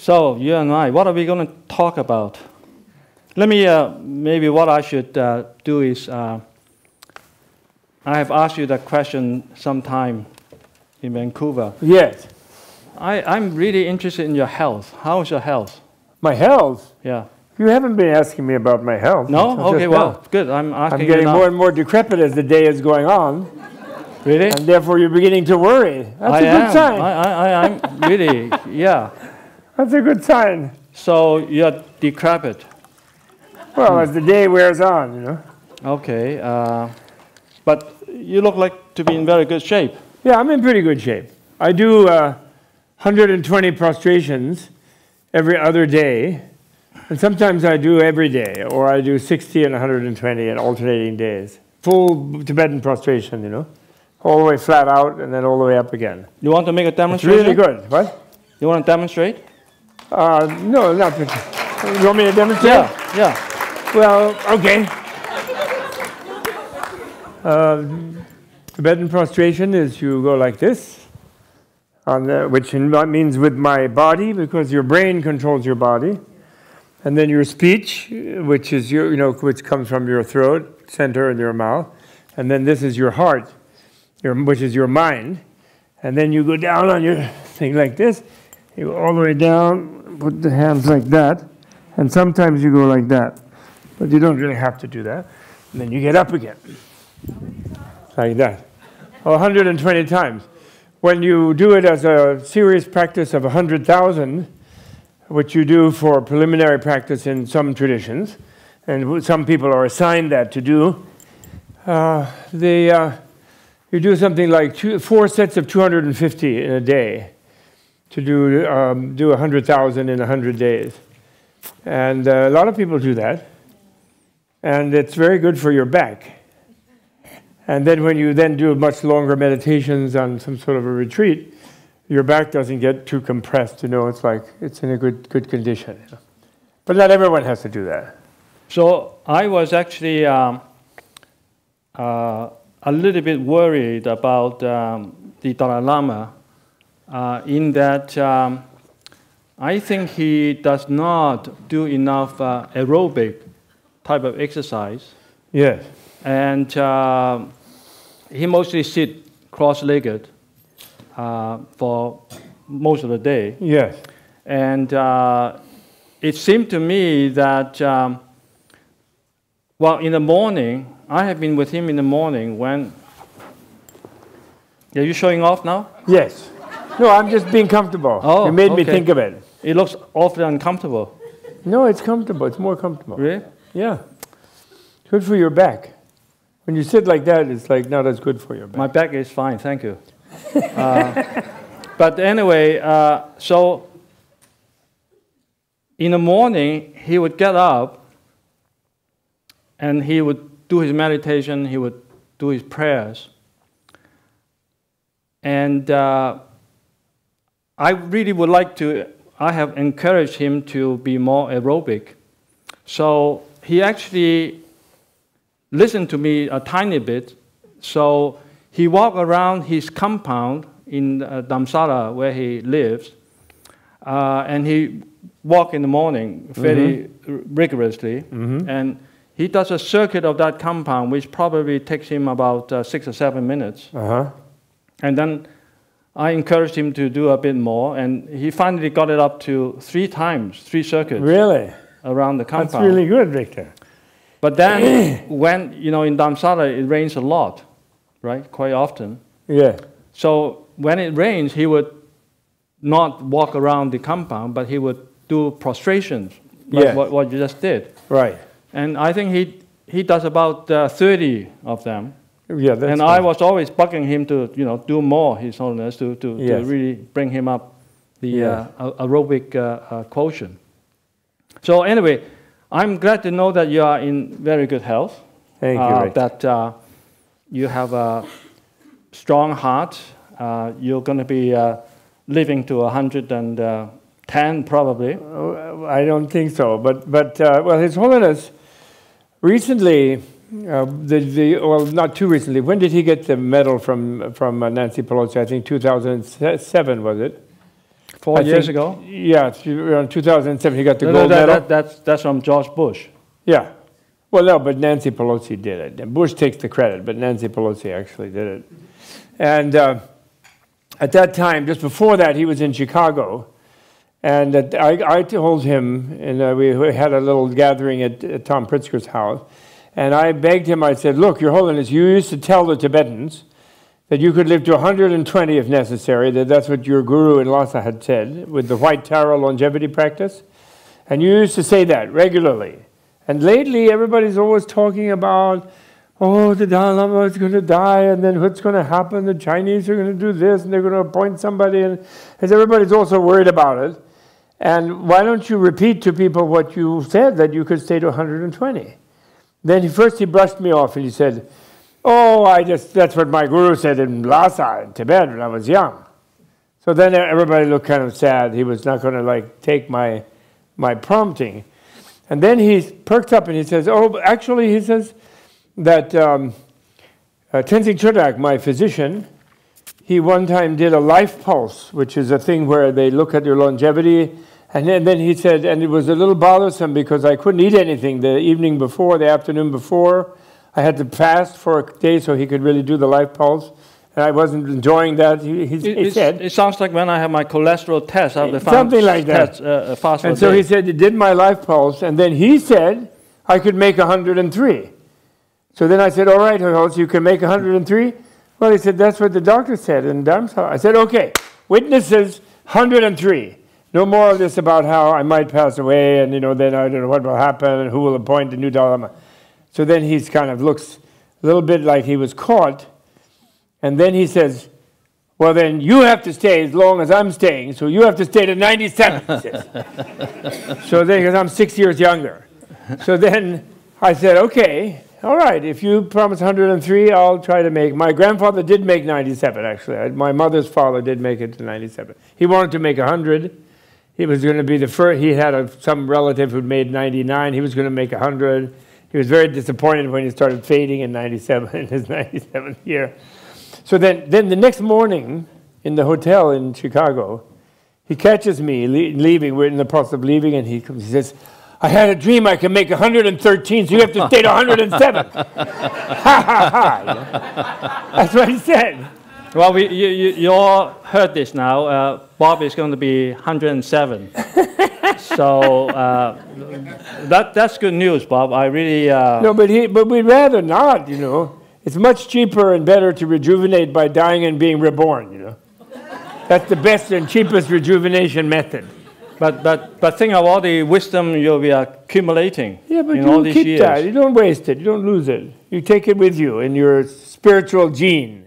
So, you and I, what are we going to talk about? Let me, maybe what I should do is, I have asked you that question sometime in Vancouver. Yes. I'm really interested in your health. How is your health? My health? Yeah. You haven't been asking me about my health. No? Okay, well, good. I'm asking you I'm getting now. more and more decrepit as the day is going on. Really? And therefore you're beginning to worry. That's a good sign. I'm really, yeah. That's a good sign. So you're decrepit. Well, as the day wears on, you know. Okay. But you look like to be in very good shape. Yeah, I'm in pretty good shape. I do 120 prostrations every other day. And sometimes I do every day, or I do 60 and 120 in alternating days. Full Tibetan prostration, you know. All the way flat out and then all the way up again. You want to make a demonstration? It's really good. What? You want to demonstrate? No, not particularly. You want me to demonstrate? Yeah. Well, okay. Tibetan prostration is you go like this, which means with my body, because your brain controls your body. And then your speech, which is which comes from your throat, center, and your mouth. And then this is your heart, which is your mind. And then you go down on your thing like this. You go all the way down, put the hands like that. And sometimes you go like that. But you don't really have to do that. And then you get up again. Like that. 120 times. When you do it as a serious practice of 100,000, which you do for preliminary practice in some traditions, and some people are assigned that to do, you do something like 4 sets of 250 in a day to do 100,000 in 100 days. And a lot of people do that. And it's very good for your back. And then when you then do much longer meditations on some sort of a retreat, your back doesn't get too compressed, you know, it's like it's in a good condition. You know? But not everyone has to do that. So I was actually a little bit worried about the Dalai Lama in that I think he does not do enough aerobic type of exercise. Yes. And he mostly sit cross-legged for most of the day. Yes. And it seemed to me that, well, in the morning, I have been with him in the morning when... Are you showing off now? Yes. No, I'm just being comfortable. Oh, you made me think of it. It looks awfully uncomfortable. No, it's comfortable. It's more comfortable. Really? Yeah. Good for your back. When you sit like that, it's like not as good for your back. My back is fine, thank you. But anyway, so in the morning, he would get up and he would do his meditation, he would do his prayers. And I really would like to, I have encouraged him to be more aerobic. So he actually listened to me a tiny bit. So he walked around his compound in Dharamsala where he lives, and he walked in the morning very rigorously, and he does a circuit of that compound, which probably takes him about 6 or 7 minutes. And then I encouraged him to do a bit more, and he finally got it up to 3 times, 3 circuits. Really? Around the compound. That's really good, Victor. But then, when, you know, in Dharamsala, it rains a lot, right? Quite often. Yeah. So when it rains, he would not walk around the compound, but he would do prostrations, like what you just did. Right. And I think he does about 30 of them. Yeah, that's and I was always bugging him to, you know, do more, His Holiness, to really bring him up the aerobic quotient. So anyway, I'm glad to know that you are in very good health. Thank you, Rick. That you have a strong heart. You're going to be living to 110 probably. I don't think so. But well, His Holiness recently, well, not too recently. When did he get the medal from Nancy Pelosi? I think 2007, was it? 4 years ago? Yeah, around 2007 he got the gold medal. That's from George Bush. Yeah. Well, no, but Nancy Pelosi did it. And Bush takes the credit, but Nancy Pelosi actually did it. And at that time, just before that, he was in Chicago. And I told him, and we had a little gathering at Tom Pritzker's house, and I begged him, I said, look, Your Holiness, you used to tell the Tibetans that you could live to 120 if necessary, that's what your guru in Lhasa had said, with the white tara longevity practice. And you used to say that regularly. And lately, everybody's always talking about, oh, the Dalai Lama is going to die, and then what's going to happen? The Chinese are going to do this, and they're going to appoint somebody. And as everybody's also worried about it. And why don't you repeat to people what you said, that you could stay to 120? Then he brushed me off, and he said, oh, that's what my guru said in Lhasa, in Tibet, when I was young. So then everybody looked kind of sad. He was not going to take my prompting. And then he perked up and he says, oh, actually, he says that Tenzing Chodak, my physician, he one time did a life pulse, which is a thing where they look at your longevity. And then he said, and it was a little bothersome because I couldn't eat anything the evening before, the afternoon before. I had to fast for a day so he could really do the life pulse. And I wasn't enjoying that. He said. It sounds like when I have my cholesterol test, I have something like that. Fast and so he said he did my life pulse, and then he said I could make 103. So then I said, all right, so you can make 103? Well, he said, that's what the doctor said in Dharamsala. I said, okay, witnesses, 103. No more of this about how I might pass away, and then I don't know what will happen, and who will appoint the new Dalai Lama. So then he kind of looks a little bit like he was caught. And then he says, well, then you have to stay as long as I'm staying, so you have to stay to 97, he says. So then, because I'm 6 years younger. So then I said, okay, all right, if you promise 103, I'll try to make. My grandfather did make 97, actually. My mother's father did make it to 97. He wanted to make 100. He was going to be the first. He had some relative who'd made 99. He was going to make 100. He was very disappointed when he started fading in 97, in his 97th year. So then the next morning in the hotel in Chicago, he catches me leaving. We're in the process of leaving, and he comes. He says, I had a dream I could make 113, so you have to stay to 107. Ha, ha, ha. That's what he said. Well, you all heard this now. Bob is going to be 107. So that's good news, Bob. I really... No, but we'd rather not, It's much cheaper and better to rejuvenate by dying and being reborn, That's the best and cheapest rejuvenation method. But think of all the wisdom you'll be accumulating. Yeah, but in all these keep years. that. You don't waste it. You don't lose it. You take it with you in your spiritual gene.